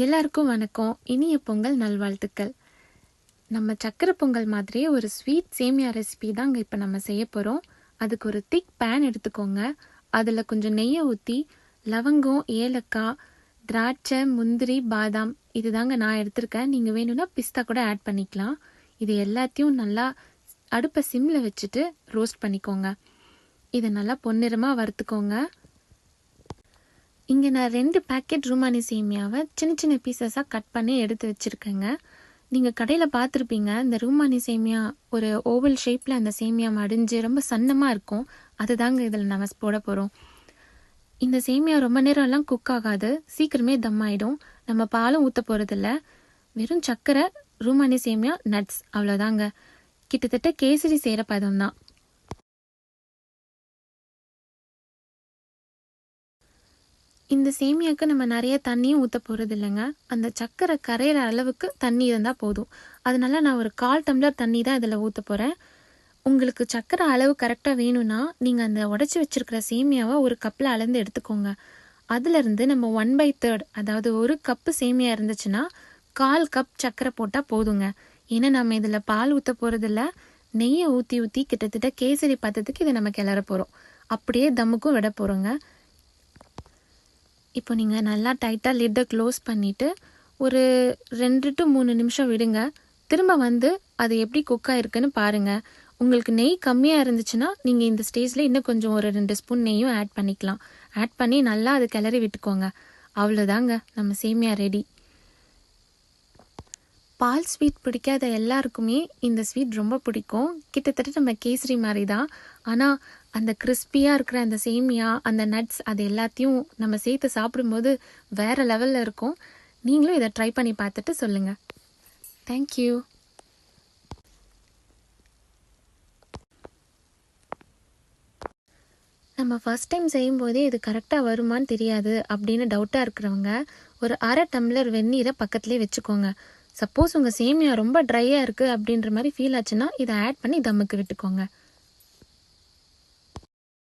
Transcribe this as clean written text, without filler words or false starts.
எல்லாருக்கும் வணக்கம். இனிய பொங்கல் நல்வாழ்த்துக்கள். நம்ம சக்கரை பொங்கல் மாதிரியே ஒரு ஸ்வீட் சேமியா ரெசிபி தாங்க இப்போ நம்ம செய்ய போகிறோம். அதுக்கு ஒரு திக் பேன் எடுத்துக்கோங்க. அதில் கொஞ்சம் நெய்யை ஊற்றி லவங்கம், ஏலக்காய், திராட்சை, முந்திரி, பாதாம் இது தாங்க நான் எடுத்திருக்கேன். நீங்கள் வேணும்னா பிஸ்தா கூட ஆட் பண்ணிக்கலாம். இது எல்லாத்தையும் நல்லா அடுப்பை சிம்மில் வச்சுட்டு ரோஸ்ட் பண்ணிக்கோங்க. இதை நல்லா பொன்னிறமாக வறுத்துக்கோங்க. இங்கே நான் 2 பேக்கெட் ரூமானி சேமியாவை சின்ன சின்ன பீசஸாக கட் பண்ணி எடுத்து வச்சுருக்கேங்க. நீங்கள் கடையில் பார்த்துருப்பீங்க, இந்த ரூமானி சேமியா ஒரு ஓவல் ஷேப்பில் அந்த சேமியா மடிஞ்சு ரொம்ப சன்னமாக இருக்கும். அதுதாங்க இதில் நம்ம போட போகிறோம். இந்த சேமியா ரொம்ப நேரம்லாம் குக் ஆகாது, சீக்கிரமே தம் ஆகிடும். நம்ம பாலும் ஊற்ற போகிறதில்ல, வெறும் சர்க்கரை, ரூமானி சேமியா, நட்ஸ் அவ்வளோதாங்க. கிட்டத்தட்ட கேசரி செய்கிற பதம் தான். இந்த சேமியாவுக்கு நம்ம நிறைய தண்ணியும் ஊற்ற போகிறது இல்லைங்க. அந்த சர்க்கரை கரையிற அளவுக்கு தண்ணி இருந்தால் போதும். அதனால நான் ஒரு 1/4 டம்ளர் தண்ணி தான் இதில் ஊற்ற போகிறேன். உங்களுக்கு சர்க்கரை அளவு கரெக்டாக வேணும்னா நீங்கள் அந்த உடச்சி வச்சுருக்கிற சேமியாவை ஒரு கப்பில் அளந்து எடுத்துக்கோங்க. அதுலேருந்து நம்ம 1/3, அதாவது ஒரு கப்பு சேமியா இருந்துச்சுன்னா 1/4 கப் சர்க்கரை போட்டால் போதுங்க. ஏன்னா நம்ம இதில் பால் ஊற்ற போகிறதில்ல, நெய்யை ஊற்றி ஊற்றி கிட்டத்தட்ட கேசரி பதத்துக்கு இதை நம்ம கிளற போகிறோம். அப்படியே தம்முக்கும் விட போகிறோங்க. இப்போ நீங்கள் நல்லா டைட்டாக லிட்டை க்ளோஸ் பண்ணிவிட்டு ஒரு 2 to 3 நிமிஷம் விடுங்க. திரும்ப வந்து அது எப்படி குக் ஆகிருக்குன்னு பாருங்கள். உங்களுக்கு நெய் கம்மியாக இருந்துச்சுன்னா நீங்கள் இந்த ஸ்டேஜில் இன்னும் கொஞ்சம் ஒரு 2 ஸ்பூன் நெய்யும் ஆட் பண்ணிக்கலாம். ஆட் பண்ணி நல்லா அது கிளறி விட்டுக்கோங்க. அவ்வளோதாங்க, நம்ம சேமியா ரெடி. பால் ஸ்வீட் பிடிக்காத எல்லாருக்குமே இந்த ஸ்வீட் ரொம்ப பிடிக்கும். கிட்டத்தட்ட நம்ம கேசரி மாதிரி தான். ஆனால் அந்த கிறிஸ்பியாக இருக்கிற அந்த சேமியா, அந்த நட்ஸ், அது எல்லாத்தையும் நம்ம சேர்த்து சாப்பிடும்போது வேறு லெவலில் இருக்கும். நீங்களும் இதை ட்ரை பண்ணி பார்த்துட்டு சொல்லுங்கள். தேங்க்யூ. நம்ம ஃபஸ்ட் டைம் செய்யும்போதே இது கரெக்டாக வருமானு தெரியாது அப்படின்னு டவுட்டாக இருக்கிறவங்க ஒரு 1/2 டம்ளர் வெந்நீரை பக்கத்துலேயே வச்சுக்கோங்க. சப்போஸ் உங்கள் சேமியா ரொம்ப ட்ரையாக இருக்குது அப்படின்ற மாதிரி ஃபீல் ஆச்சுன்னா இதை ஆட் பண்ணி தம்முக்கு விட்டுக்கோங்க.